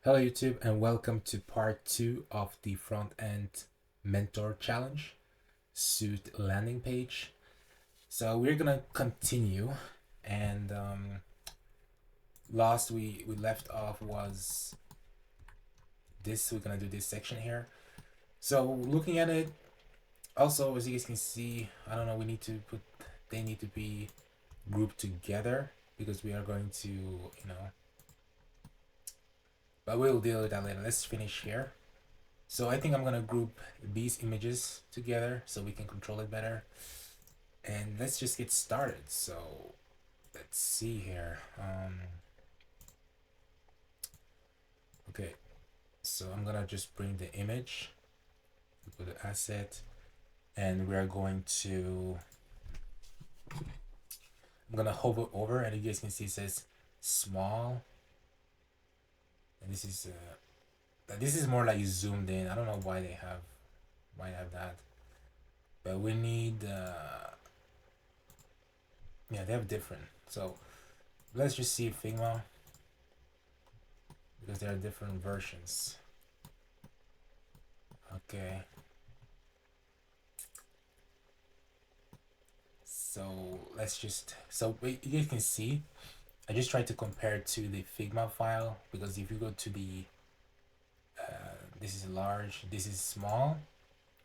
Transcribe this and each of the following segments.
Hello YouTube and welcome to part 2 of the Front-End Mentor Challenge suit landing page. So we're gonna continue, and last we left off was this. We're gonna do this section here. So looking at it, also as you guys can see, I don't know, they need to be grouped together because we are going to, but we'll deal with that later. Let's finish here. So I think I'm gonna group these images together so we can control it better. And let's just get started. So let's see here. Okay, so I'm gonna just bring the image, go to asset, and we're going to, I'm gonna hover over, and you guys can see it says small, and this is more like zoomed in. I don't know why they have that, but we need yeah, they have different. So let's just see Figma, because there are different versions. Okay, so let's just, so you can see I just tried to compare it to the Figma file, because if you go to the this is large, this is small,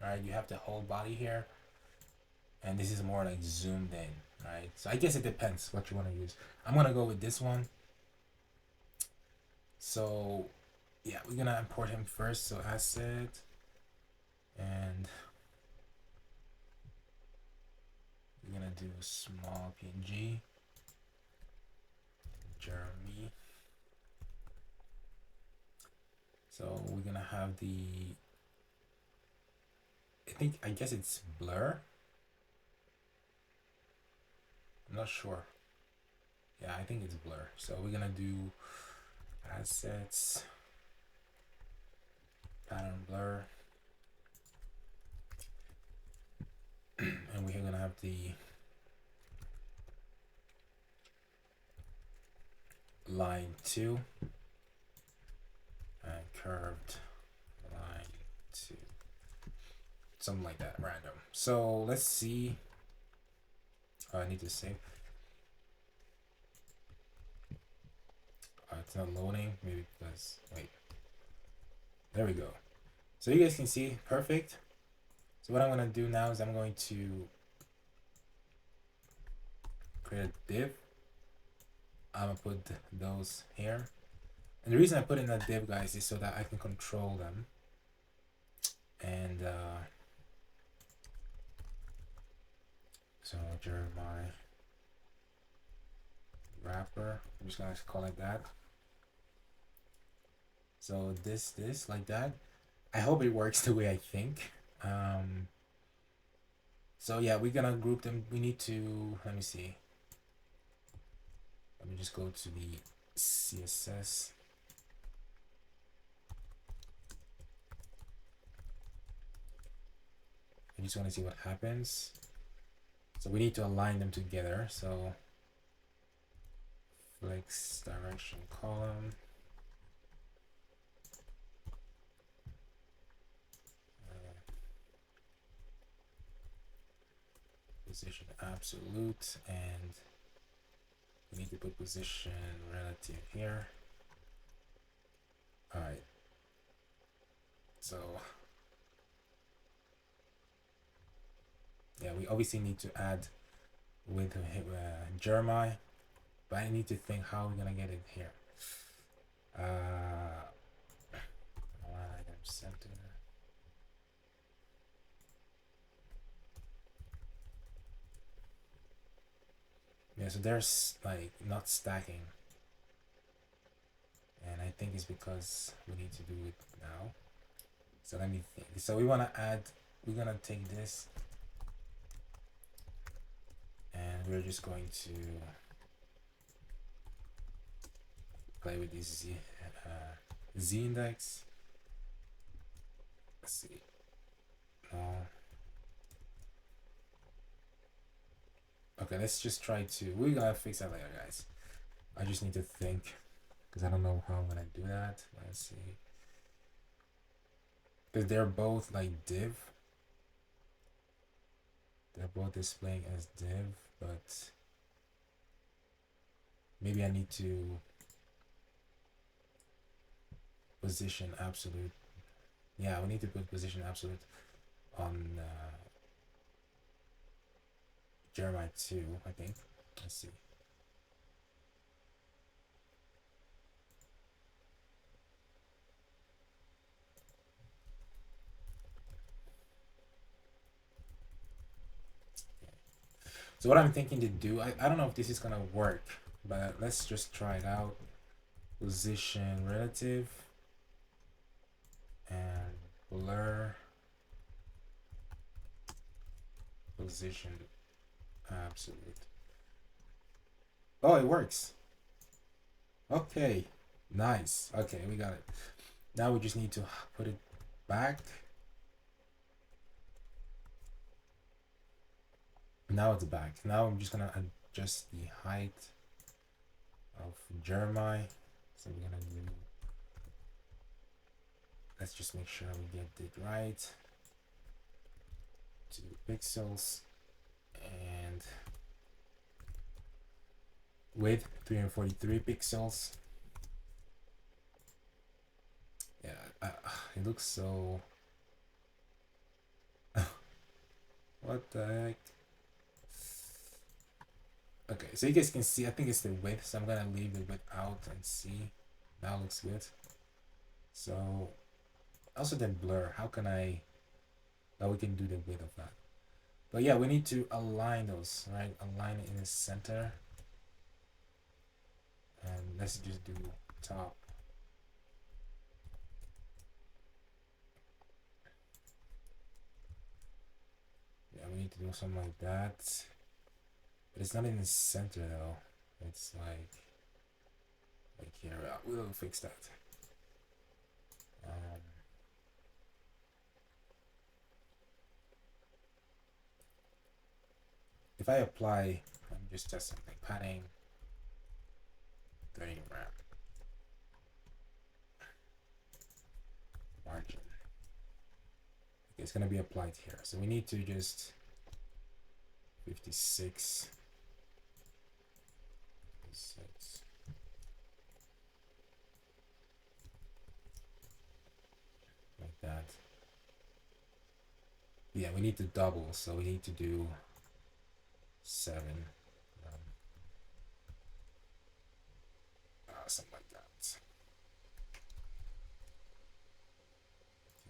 right? You have the whole body here, and this is more like zoomed in, right? So I guess it depends what you want to use. I'm gonna go with this one. So yeah, we're gonna import him first. So asset, and we're gonna do a small PNG, Jeremy. So we're gonna have the, I guess it's blur. I'm not sure. Yeah, I think it's blur. So we're gonna do assets, pattern blur, and we're gonna have the line 2 and curved line 2, something like that, random. So let's see. Oh, I need to save. It's not loading, maybe because, wait, there we go. So you guys can see perfect. So what I'm gonna do now is I'm going to create a div. I'm gonna put those here, and the reason I put in a div, guys, is so that I can control them. And so Jeremiah wrapper, I'm just gonna call it that. So this like that. I hope it works the way I think. So yeah, we're gonna group them. We need to, let me see. Let me just go to the CSS. I just want to see what happens. So we need to align them together. So flex direction column. Position absolute, and we need to put position relative here. All right. So yeah, we obviously need to add with Jeremiah, but I need to think how we're gonna get it here. Item center. Yeah, so there's like not stacking, and I think it's because we need to do it now. So let me think. So we want to add, we're gonna take this, and we're just going to play with this z index. Let's see. No. Okay, let's just try to, we're gonna fix that later, guys. I just need to think. because I don't know how I'm gonna do that. Let's see. Because they're both like div. They're both displaying as div, but maybe I need to position absolute. Yeah, we need to put position absolute on Jeremiah 2, I think. Let's see. So what I'm thinking to do, I don't know if this is gonna work, but let's just try it out. Position relative and blur position absolute. Oh, it works. Okay, nice. Okay, we got it. Now we just need to put it back. Now it's back. Now I'm just gonna adjust the height of Jeremiah. So we're gonna do, let's just make sure we get it right. 2 pixels and width 343 pixels. Yeah, it looks so. What the heck? Okay, so you guys can see, I think it's the width, so I'm gonna leave the width out and see. Now looks good. So also then blur, how can I, now we can do the width of that. But yeah, we need to align those, right? Align it in the center. And let's just do top. Yeah, we need to do something like that. But it's not in the center though. It's like here. We'll fix that. If I apply, I'm just testing like padding, 30 RAM, margin. Okay, it's gonna be applied here. So we need to just 56. Like that. Yeah, we need to double, so we need to do 7. Something like that.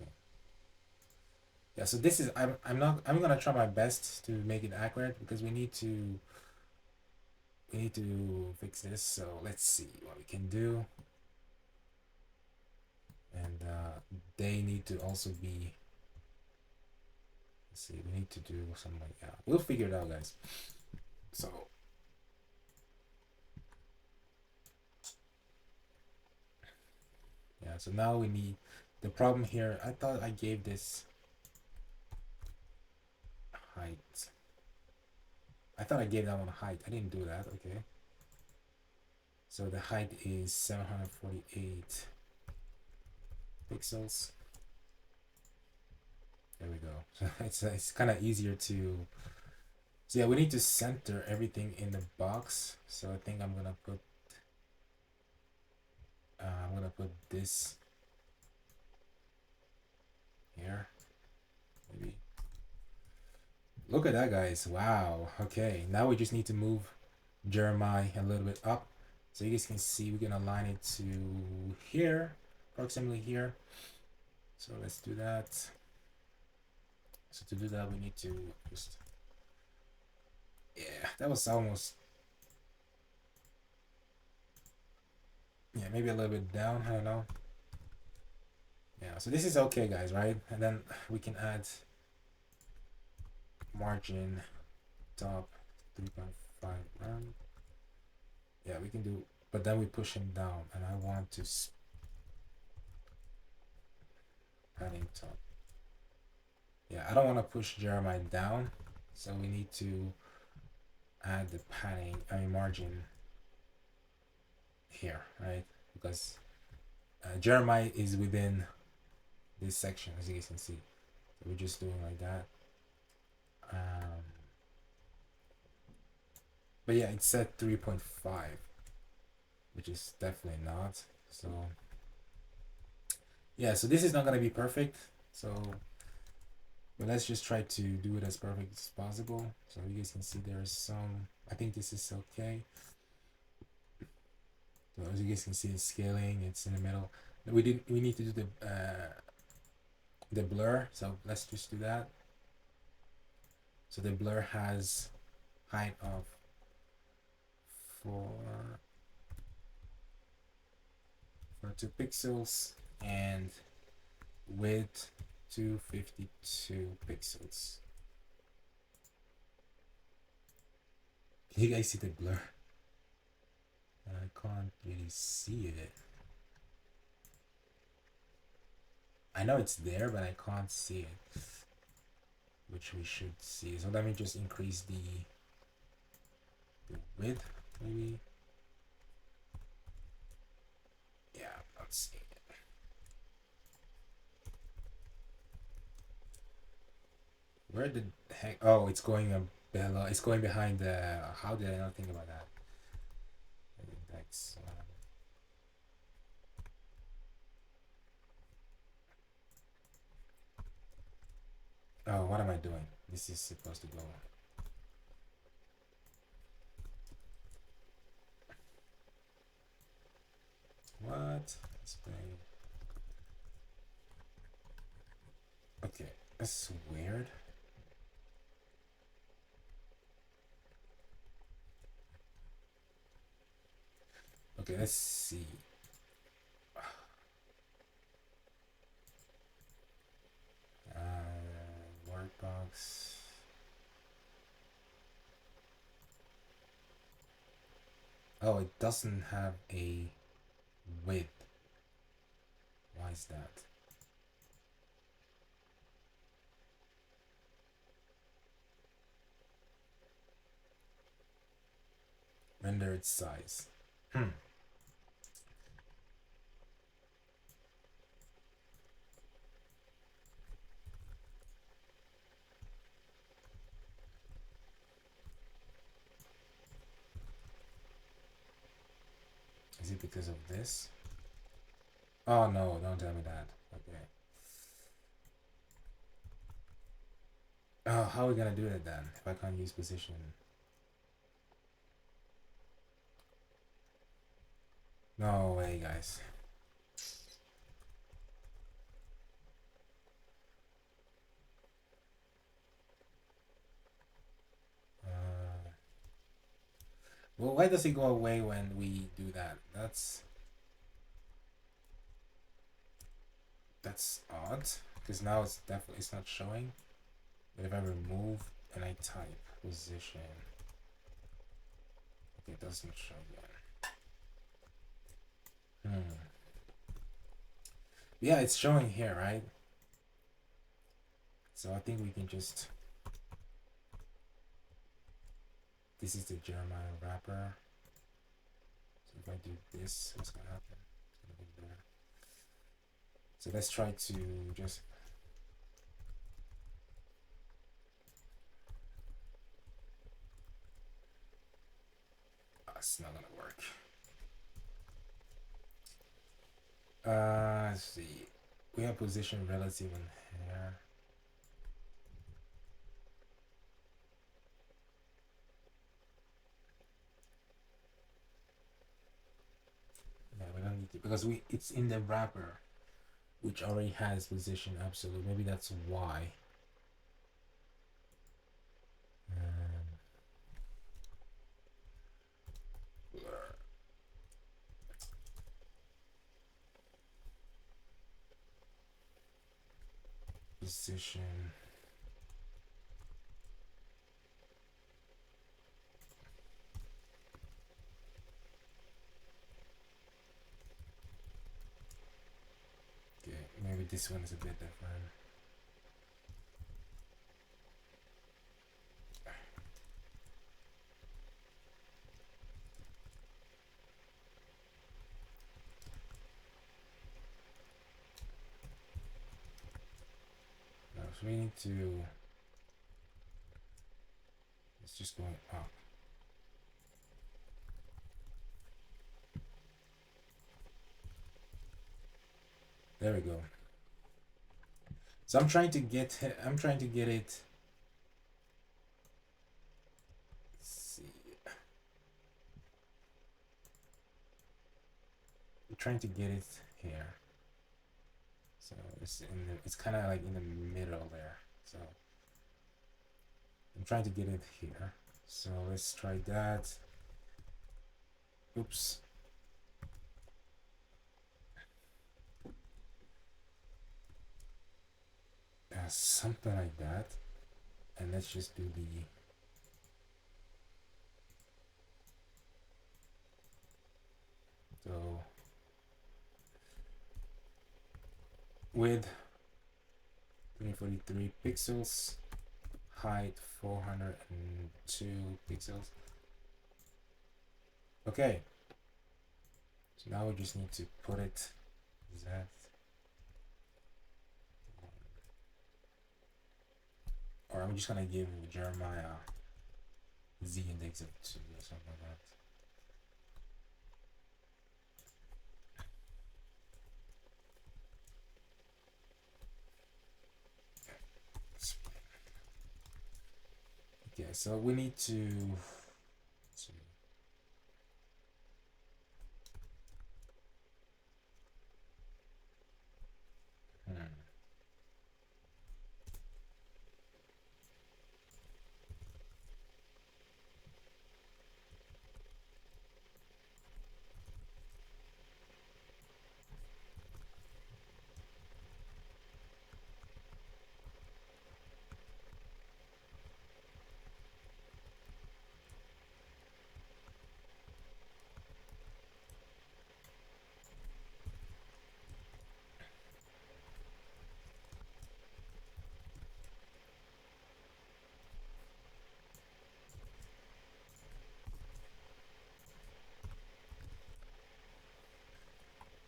Okay. Yeah, so this is, I'm gonna try my best to make it accurate because we need to fix this. So let's see what we can do. And they need to also be, let's see, we need to do something like that. We'll figure it out, guys. So yeah, so now we need, the problem here, I thought I gave this height. I thought I gave that one a height. I didn't do that. Okay. So the height is 748 pixels. There we go. It's kind of easier to. So yeah, we need to center everything in the box. So I think I'm gonna put this here. Maybe. Look at that, guys. Wow. Okay. Now we just need to move Jeremiah a little bit up. So you guys can see we can align it to here, approximately here. So let's do that. So to do that, we need to just, yeah, that was almost, yeah, maybe a little bit down, I don't know. Yeah, so this is okay, guys, right? And then we can add margin top 3.5 round. Yeah, we can do, but then we push him down, and I want to padding top. Yeah, I don't want to push Jeremiah down, so we need to add the padding, I mean margin here, right? because Jeremiah is within this section, as you guys can see. So we're just doing like that. But yeah, it's set 3.5, which is definitely not. So yeah, so this is not gonna be perfect. So but let's just try to do it as perfect as possible. So you guys can see there's some, I think this is okay. So as you guys can see, it's scaling, it's in the middle. We need to do the blur, so let's just do that. So the blur has height of 42 pixels and width 252 pixels. Can you guys see the blur? I can't really see it. I know it's there, but I can't see it, which we should see. So let me just increase the width, maybe. Yeah, I'm not seeing it. Where the heck? Oh, it's going below. It's going behind the. How did I not think about that? Index. Oh, what am I doing? This is supposed to go. What? Display. Okay, that's weird. Okay, let's see. Workbox. Oh, it doesn't have a width. Why is that? Render its size. Is it because of this? Oh no, don't tell me that. Okay. Oh, how are we gonna do it then if I can't use position? No way, guys. Well, why does it go away when we do that? That's odd, because now it's not showing. But if I remove and I type position, okay, it doesn't show again. Yeah, it's showing here, right? So I think we can just. This is the Jeremiah wrapper. So if I do this, what's gonna happen? It's gonna be there. So let's try to just. It's not gonna work. Let's see. We have position relative in here. Yeah, we don't need to because it's in the wrapper, which already has position absolute. Maybe that's why. Position. Okay, maybe this one is a bit different. we need to, it's just going up. There we go. So I'm trying to get it. Let's see. I'm trying to get it here. So it's kind of like in the middle there. So I'm trying to get it here. So let's try that. Oops. Something like that. And let's just do the so width 243 pixels, height 402 pixels. Okay, so now we just need to put it that, or I'm just gonna give Jeremiah z index of 2 or something like that. Okay, so we need to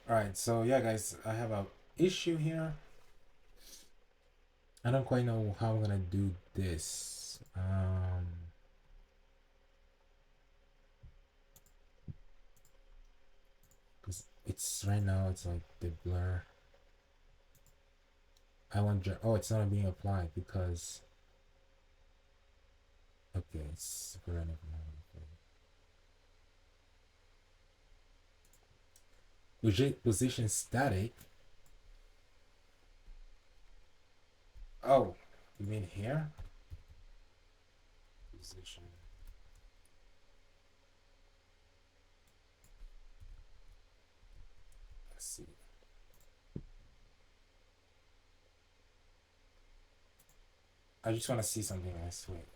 all right, so yeah guys, I have a issue here. I don't quite know how I'm gonna do this. Because it's right now it's like the blur. I want oh, it's not being applied because okay, it's good enough. Position static. Oh, you mean here? Position. Let's see. I just want to see something else. Wait.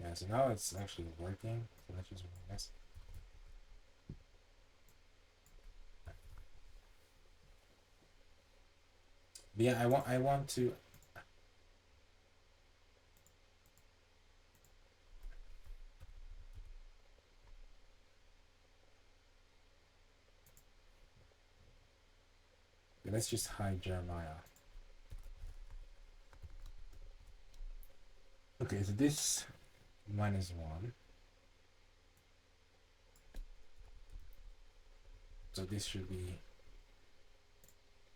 Yeah, so now it's actually working. So let's just run this. But yeah, I want to. Let's just hide Jeremiah. Okay, so this -1. So this should be.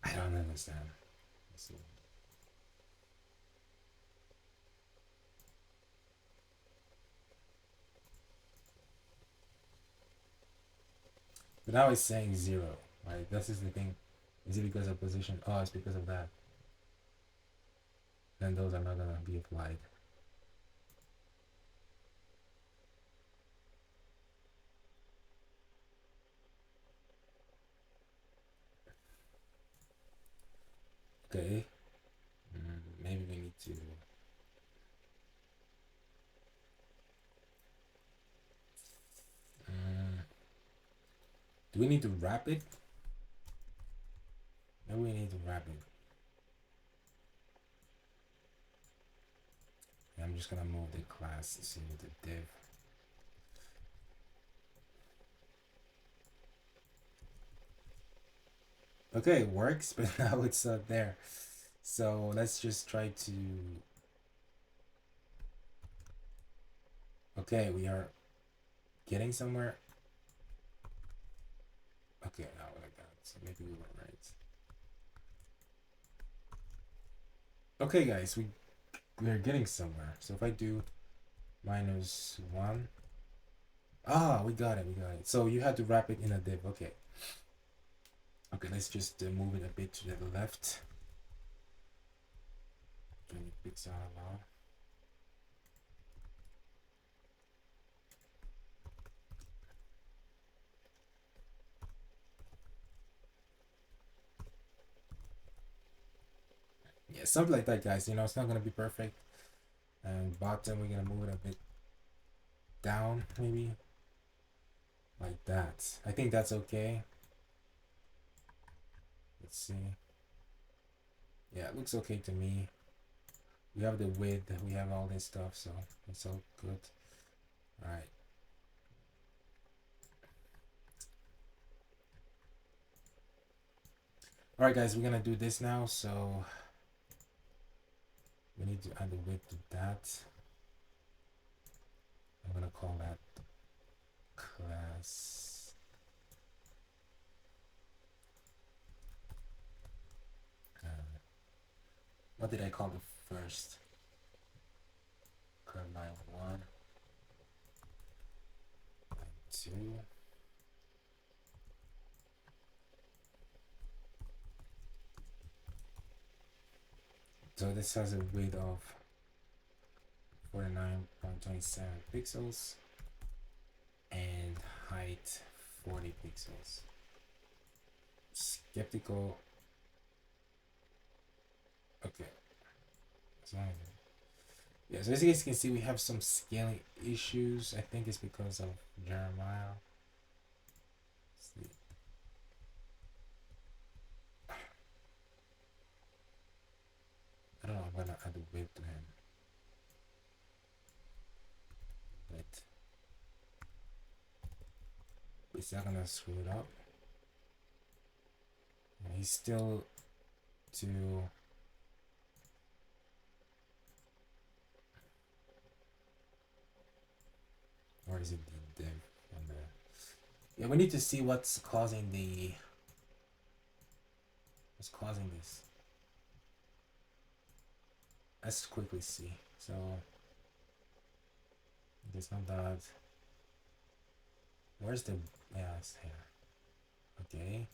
I don't understand. Let's see. But now it's saying 0, right? This is the thing. Is it because of position? Oh, it's because of that. Then those are not gonna be applied. Okay. Maybe we need to. Do we need to wrap it? Maybe we need to wrap it. I'm just gonna move the class to the div. Okay, it works, but now it's not there. So let's just try to. Okay, we are getting somewhere. Okay, now like that. So maybe we were right. Okay, guys, we're getting somewhere. So if I do -1, we got it, we got it. So you had to wrap it in a div. Okay. Okay, let's just move it a bit to the left. 20 pixels now. Yeah, something like that, guys. You know, it's not gonna be perfect. And bottom, we're gonna move it a bit down, maybe like that. I think that's okay. Let's see. Yeah, it looks okay to me. We have the width, we have all this stuff, so it's all good. All right. All right, guys, we're gonna do this now. So we need to add the width to that. I'm gonna call that class. What did I call the first? Curve line 1, line 2. So this has a width of 49.27 pixels and height 40 pixels. Skeptical. Okay. So yeah, so as you guys can see, we have some scaling issues. I think it's because of Jeremiah. Let's see. I don't know, I'm gonna add a width to him. But it's not gonna screw it up. And he's still too. Or is it the div on the. Yeah, we need to see what's causing this. Let's quickly see. So there's not that. Where's the. Yeah, it's here. Okay.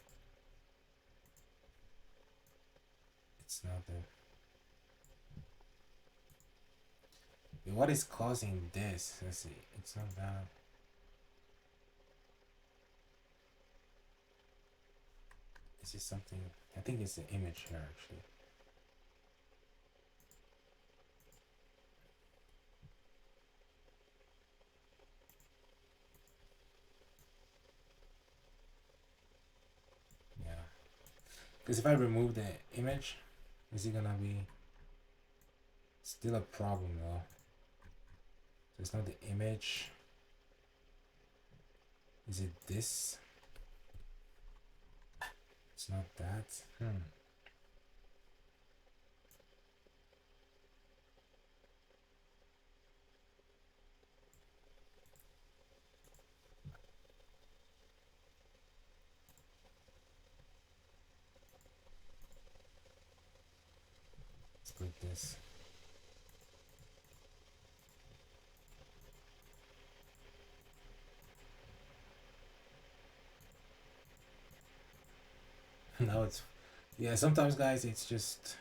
It's not there. What is causing this? Let's see. It's not that. This is something. I think it's the image here actually. Yeah. Because if I remove the image, is it gonna be still a problem though? So it's not the image. Is it this? It's not that. Let's put this. Now it's. Yeah, sometimes guys, it's just.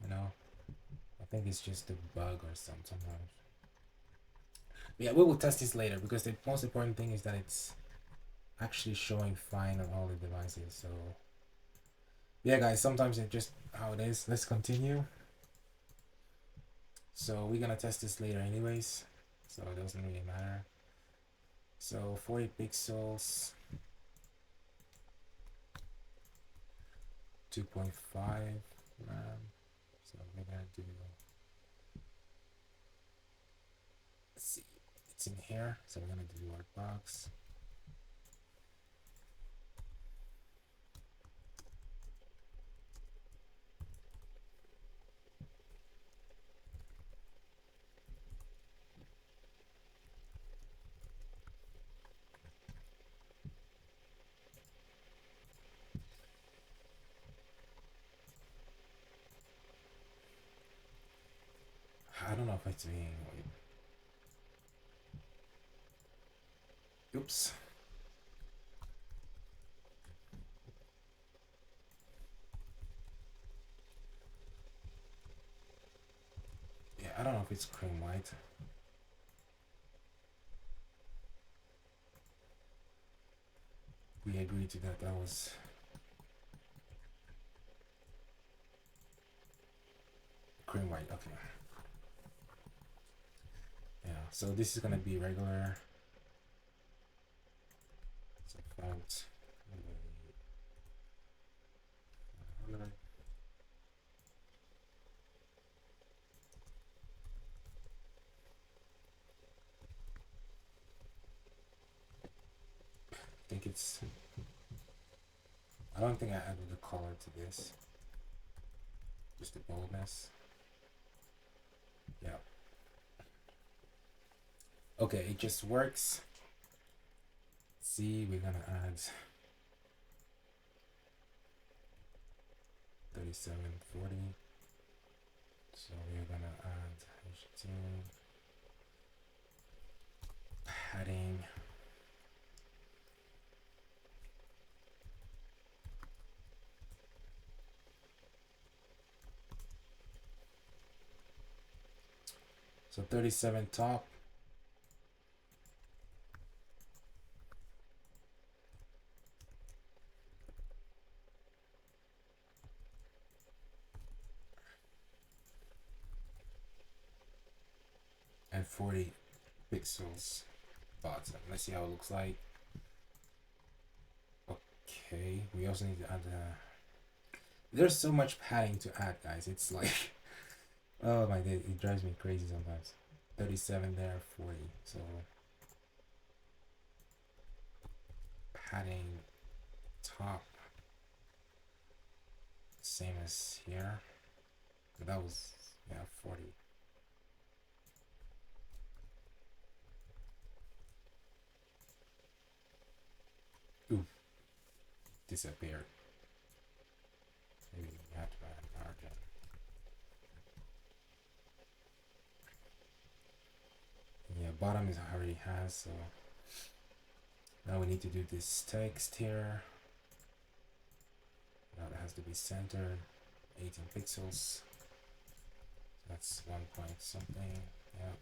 I think it's just a bug or something sometimes. But yeah, we will test this later because the most important thing is that it's actually showing fine on all the devices. So yeah, guys, sometimes it's just how it is. Let's continue. So we're gonna test this later anyways, so it doesn't really matter. So 40 pixels, 2.5 RAM. So we're gonna do. Let's see, it's in here. So we're gonna do our box. if it's being. Oops. Yeah, I don't know if it's cream white. We agreed to that. That was. Cream white, okay. Yeah, so this is gonna be regular. So font. I think it's. I don't think I added the color to this. Just the boldness. Yeah. Okay, it just works. See, we're gonna add 3740. So we're gonna add HTML padding. So 37 top. And 40 pixels bottom. Let's see how it looks like. Okay, we also need to add there's so much padding to add, guys. It's like oh my god, it drives me crazy sometimes. 37 there, 40. So padding top same as here. But that was 40. Ooh, disappeared. Maybe we have to add margin. Yeah, bottom is already has, so now we need to do this text here. Now it has to be centered, 18 pixels. That's 1 point something. Yeah.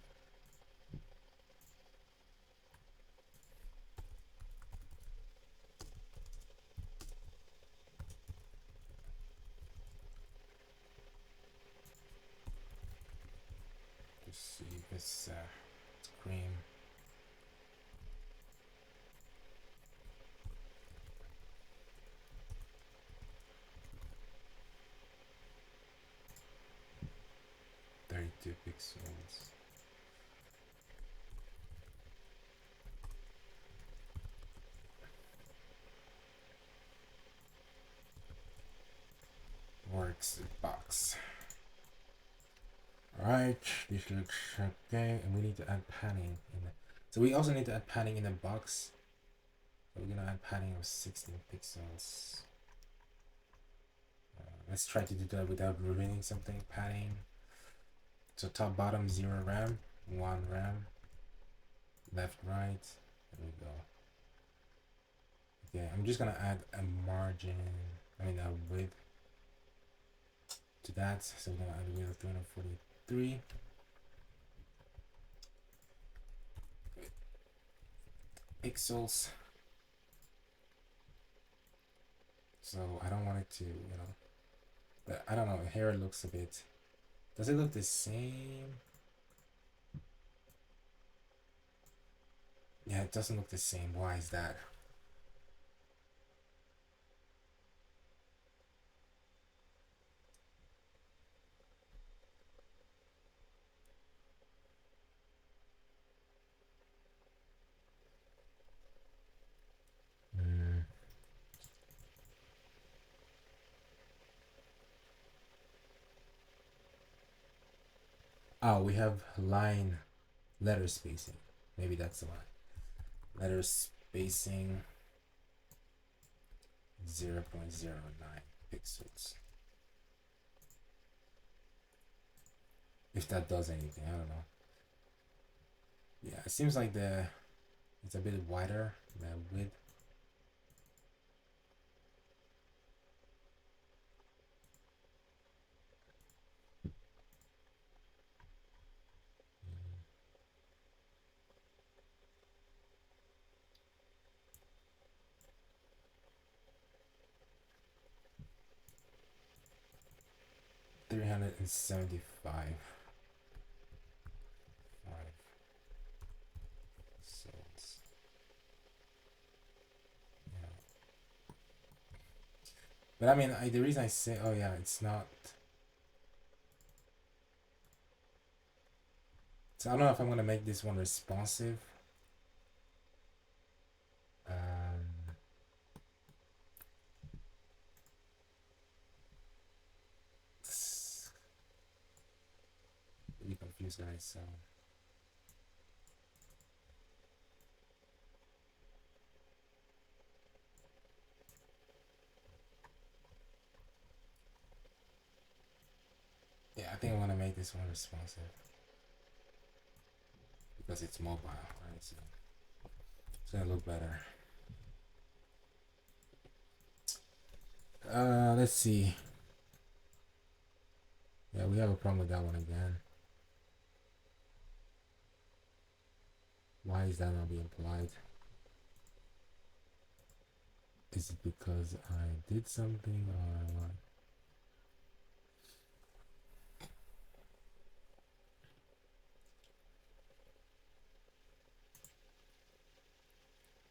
Just see this cream. Pixels. Works box. Alright, this looks okay, and we need to add padding in it. So we also need to add padding in the box. So we're gonna add padding of 16 pixels. Let's try to do that without ruining something. Padding. So top bottom 0 RAM, 1 RAM. Left right. There we go. Okay, I'm just gonna add a margin. I mean a width to that. So we're gonna add a width of 343. Pixels. So I don't want it to, but I don't know. Here it looks a bit. Does it look the same? Yeah, it doesn't look the same. Why is that? Oh, we have line letter spacing. Maybe that's the one. Letter spacing 0.09 pixels. If that does anything, I don't know. Yeah, it seems like it's a bit wider, the width. $375. So yeah. But I mean, the reason I say, oh yeah, it's not. So I don't know if I'm gonna make this one responsive. It's really confused, guys. So yeah, I think I want to make this one responsive because it's mobile, right? So it's gonna look better. Let's see. Yeah, we have a problem with that one again. Why is that not being applied? Is it because I did something or what?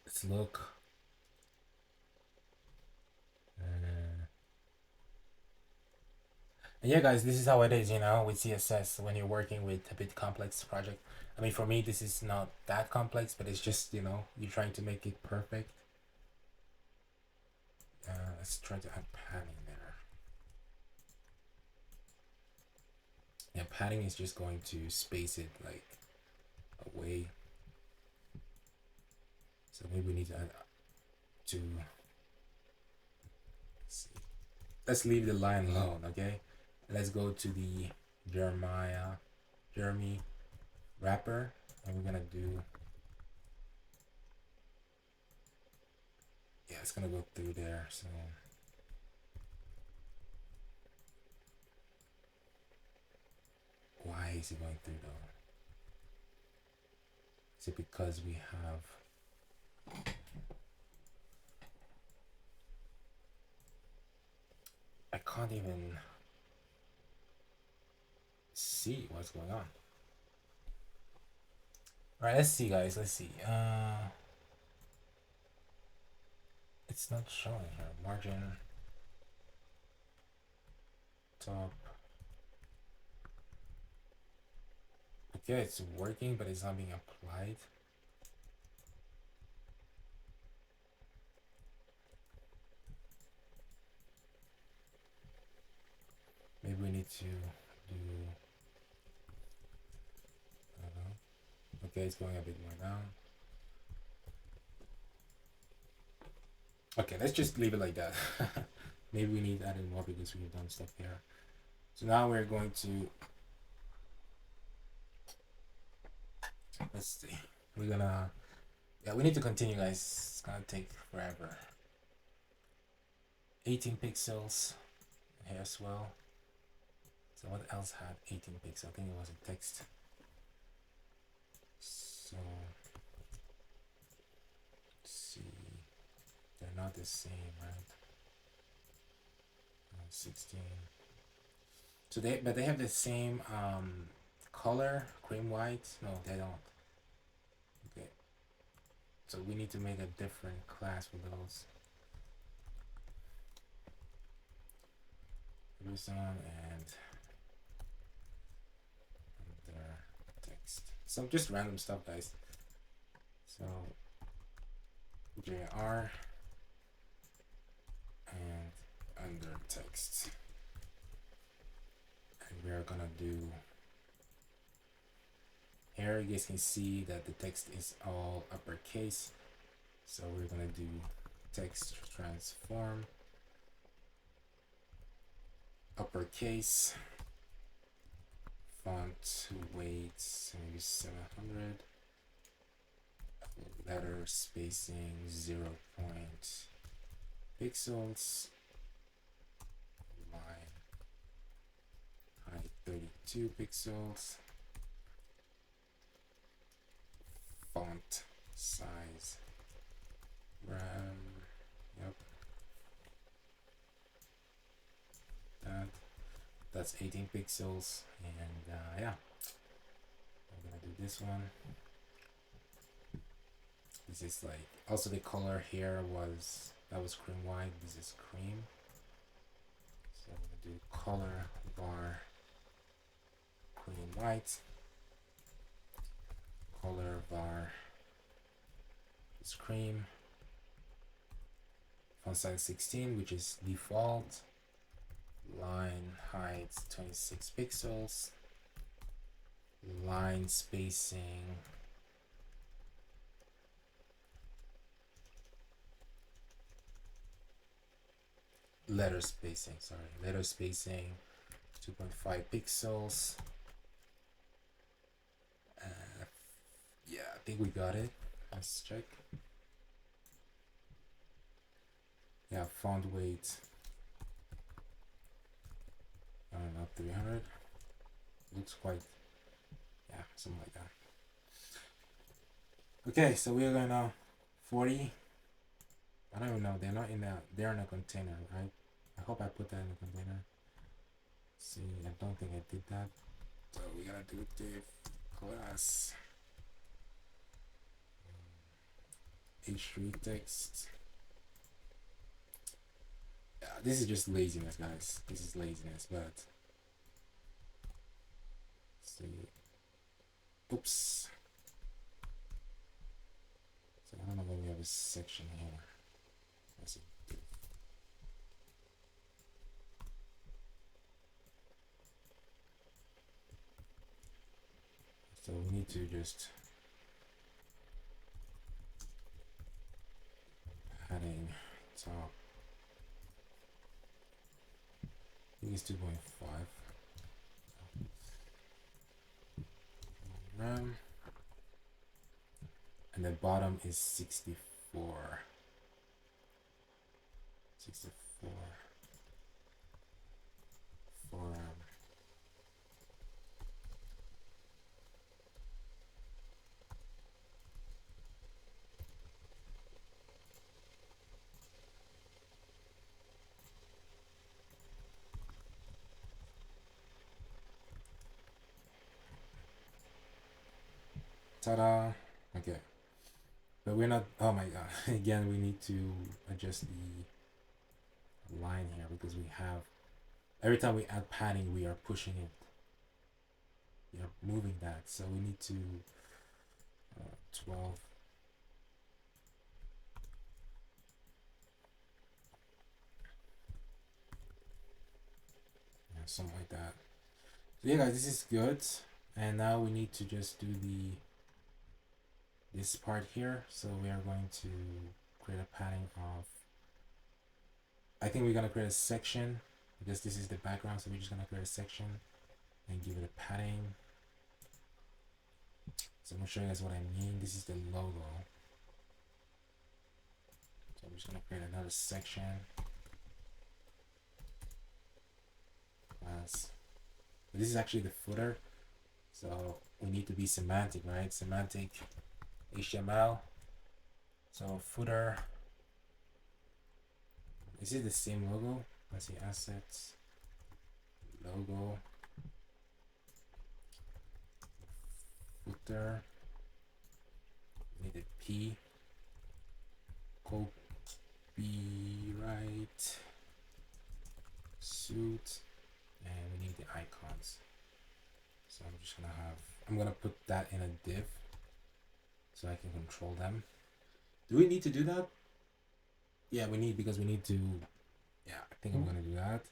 Let's look. And yeah, guys, this is how it is, you know, with CSS when you're working with a bit complex project. I mean, for me, this is not that complex, but it's just, you know, you're trying to make it perfect. Let's try to add padding there. Yeah, padding is just going to space it like away. So maybe we need to add to. Let's leave the line alone, okay? Let's go to the Jeremy wrapper, and we're gonna do. Yeah, it's gonna go through there. So why is it going through though? Is it because we have? I can't even see what's going on. All right, let's see, guys. Let's see. It's not showing here. Margin top. Okay, it's working, but it's not being applied. Maybe we need to do. I don't know. Okay, it's going a bit more down. Okay, let's just leave it like that. Maybe we need adding more because we've done stuff here. So now we're going to. Let's see. We're gonna. Yeah, we need to continue, guys. It's gonna take forever. 18 pixels here as well. So what else had 18 pixels? I think it was a text. So let's see. They're not the same, right? 16. So but they have the same color, cream white. No, they don't. Okay. So we need to make a different class for those. Reason and under text. So just random stuff, guys. So JR and under text. And we're gonna do here. You guys can see that the text is all uppercase. So we're gonna do text transform uppercase font weight maybe 700. Letter spacing 0 pixels. Line height 32 pixels. Font size yep, that's 18 pixels. And yeah, I'm gonna do this one. This is like, also the color here was cream white. This is cream. So I'm gonna do color var cream white. Color var is cream. Font size 16, which is default. Line height 26 pixels. Line spacing letter spacing 2.5 pixels. Yeah, I think we got it. Let's check. Yeah, font weight, I don't know, 300. Looks quite, yeah, something like that. Okay, so we're gonna 40. I don't even know, they're not in that, they're in a container, right? I hope I put that in a container. See, I don't think I did that. So we gotta do div class h3 text. Yeah, this is just laziness, guys. This is laziness, but see. Oops. So I don't know when we have a section here. Let's see. So we need to just padding top. I think it's 2.5. And the bottom is 64. 64 for ta-da. Okay, but we're not, oh my god, again we need to adjust the line here because we have, every time we add padding we are pushing it, we are moving that, so we need to 12. Yeah, something like that. So yeah guys, this is good. And now we need to just do this part here. So we are going to create a padding of, I think we're gonna create a section because this is the background, so we're just gonna create a section and give it a padding. So I'm gonna show you guys what I mean. This is the logo. So I'm just gonna create another section. This is actually the footer. So we need to be semantic, right? Semantic HTML. So footer. Is it the same logo? Let's see, assets, logo, footer. We need a P. Copyright suit, and we need the icons. So I'm just gonna have, I'm gonna put that in a div so I can control them. Do we need to do that? Yeah, we need, because we need to, yeah, I think I'm gonna do that.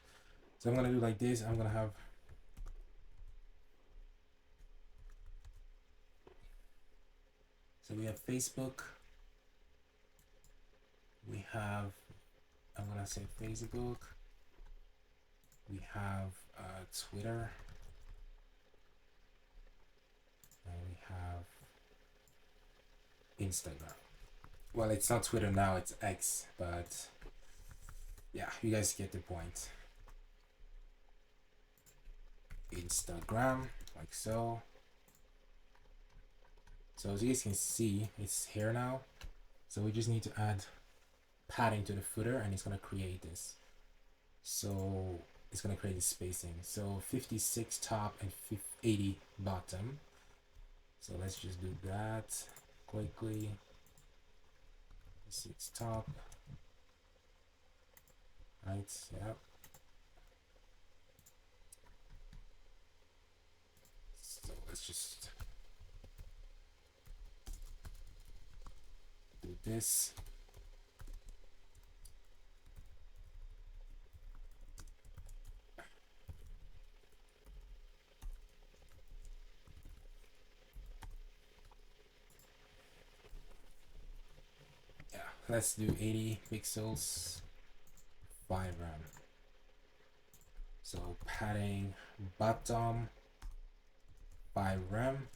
So I'm gonna do like this. I'm gonna have, so we have Facebook, we have, I'm gonna say Facebook, we have Twitter, And we have Instagram. Well, it's not Twitter now, it's X, but yeah, you guys get the point. Instagram, like so. So as you guys can see, it's here now. So we just need to add padding to the footer and it's gonna create this. So it's gonna create the spacing. So 56 top and 80 bottom. So let's just do that quickly. 6 top. Right, yep. So let's just do this. Yeah, let's do 80 pixels, 5 RAM. So padding bottom, 5 RAM,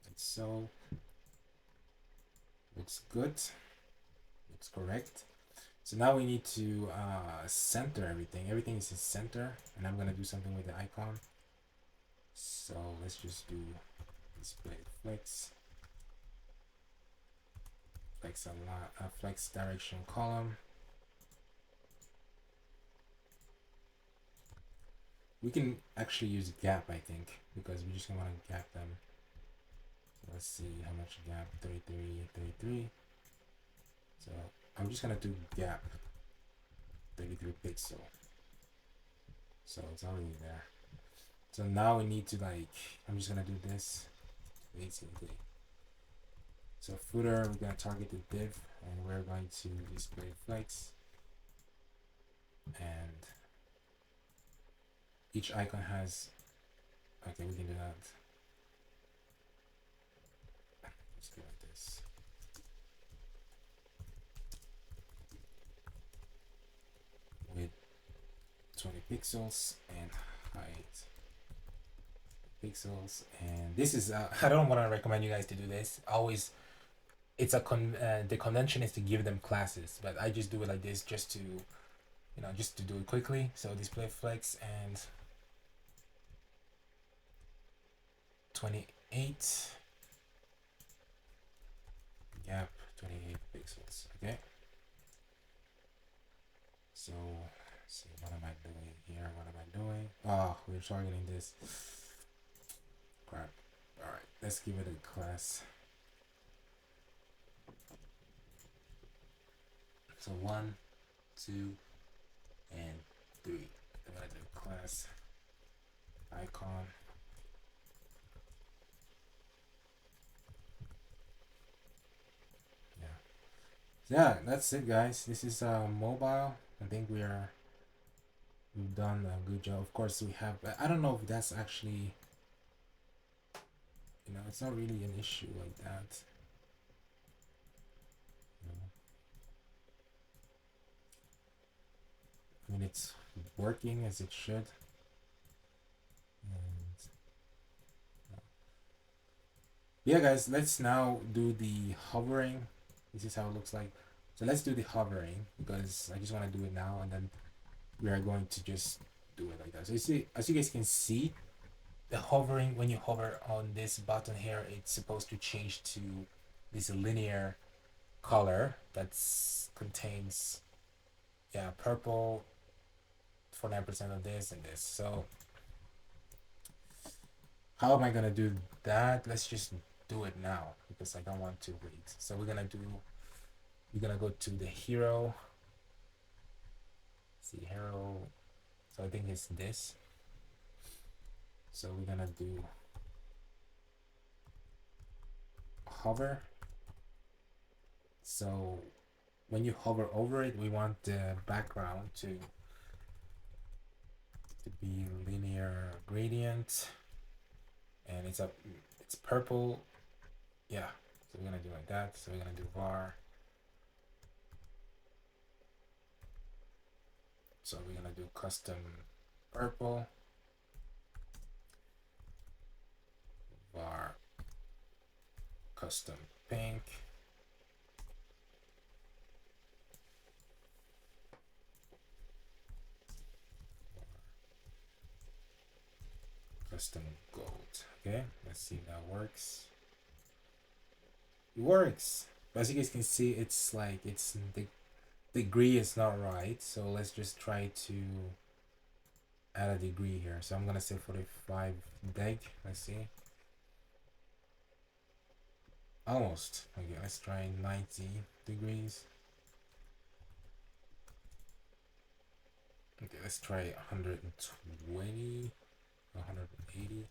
like so. Looks good, looks correct. So now we need to center everything. Everything is in center, and I'm gonna do something with the icon. So let's just do display flex, flex direction column. We can actually use gap, I think, because we just want to gap them. So let's see how much gap, 33, 33. So I'm just gonna do gap 33 pixel. So it's already there. So now we need to I'm just gonna do this basically. So footer, we're gonna target the div and we're going to display flex, and each icon has, okay, we can do that. Let's go like this. With 20 pixels and height pixels, and this is I don't want to recommend you guys to do this. Always, it's the convention is to give them classes, but I just do it like this just to, just to do it quickly. So display flex and 28 gap 28 pixels. Okay. So let's see, what am I doing here? What am I doing? Oh, we're targeting this. Crap. All right, let's give it a class. So 1, 2, and 3. I'm gonna do class icon. Yeah, that's it, guys. This is mobile. I think we've done a good job. Of course, we have. I don't know if that's actually, it's not really an issue like that. I mean, it's working as it should. And yeah, guys, let's now do the hovering. This is how it looks like. So let's do the hovering because I just want to do it now, and then we are going to just do it like that. So you see, as you guys can see, the hovering, when you hover on this button here, it's supposed to change to this linear color that contains, purple for 9% of this and this. So how am I gonna do that? Let's just do it now because I don't want to wait. So we're gonna go to the hero. See, hero. So I think it's this. So we're gonna do hover. So when you hover over it, we want the background to be linear gradient, and it's purple. Yeah, so we're gonna do like that. So we're gonna do var. So we're gonna do custom purple, var custom pink. Custom gold. Okay, let's see if that works. It works. But as you guys can see, it's like it's the degree is not right. So let's just try to add a degree here. So I'm gonna say 45 deg. Let's see. Almost. Okay, let's try 90 degrees. Okay, let's try 120, 180.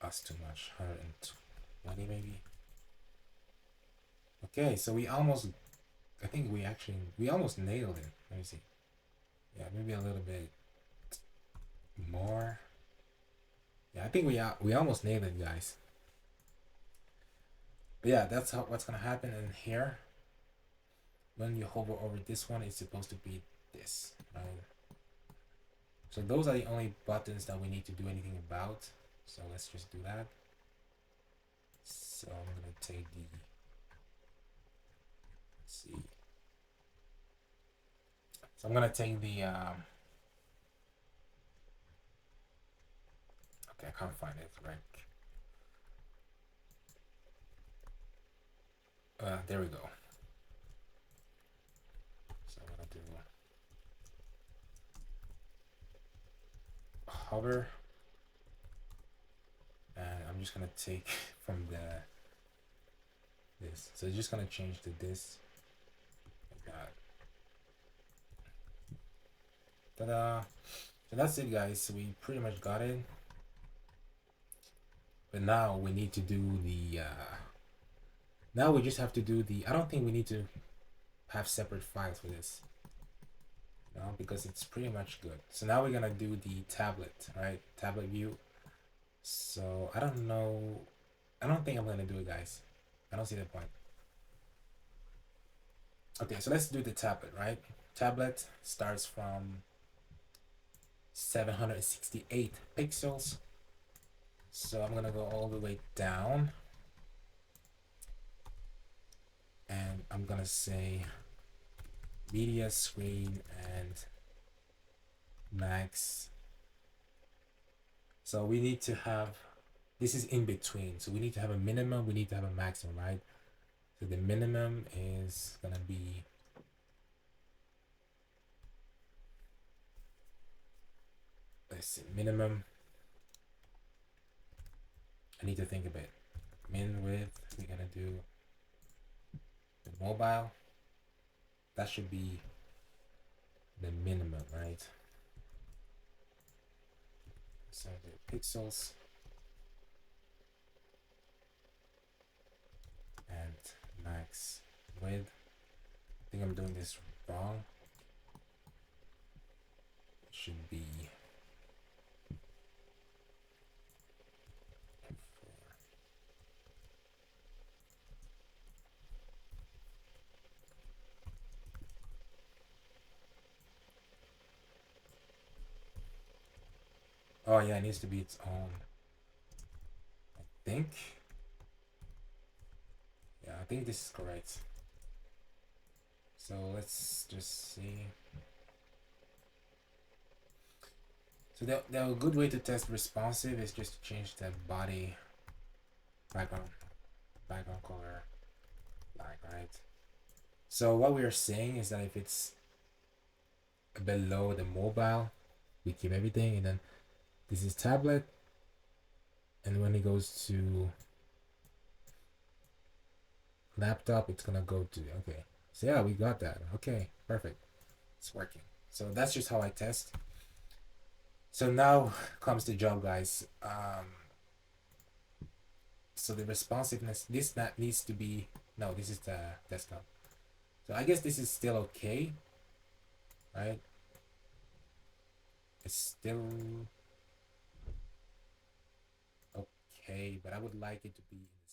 That's too much. 120 maybe. Okay, so we almost, I think we almost nailed it. Let me see. Yeah, maybe a little bit more. Yeah, I think we almost nailed it, guys. But yeah, that's what's gonna happen in here. When you hover over this one, it's supposed to be this, right? So those are the only buttons that we need to do anything about. So let's just do that. So I'm gonna take the, let's see. So I'm gonna take the, okay, I can't find it, right? There we go. So I'm gonna do hover, and I'm just gonna take from this. So it's just gonna change to this. Like that. Ta-da! So that's it, guys. So we pretty much got it. But now we need to do the. Now we just have to do the. I don't think we need to have separate files for this. No, because it's pretty much good. So now we're gonna do the tablet, right? Tablet view. So I don't know. I don't think I'm gonna do it, guys. I don't see the point. Okay, so let's do the tablet, right? Tablet starts from 768 pixels. So I'm gonna go all the way down. And I'm gonna say media screen and max. So we need to have, this is in between. So we need to have a minimum, we need to have a maximum, right? So the minimum is gonna be, let's see, minimum. I need to think a bit. Min width, we're gonna do the mobile. That should be the minimum, right? So the pixels and max width. I think I'm doing this wrong. It should be oh yeah, it needs to be its own. I think. Yeah, I think this is correct. So let's just see. So the good way to test responsive is just to change the body background color black, right? So what we are saying is that if it's below the mobile, we keep everything, and then this is tablet, and when it goes to laptop, it's gonna go to, okay. So yeah, we got that. Okay, perfect. It's working. So that's just how I test. So now comes the job, guys. So the responsiveness, this that needs to be, no, this is the desktop. So I guess this is still okay, right? It's still okay, but I would like it to be in the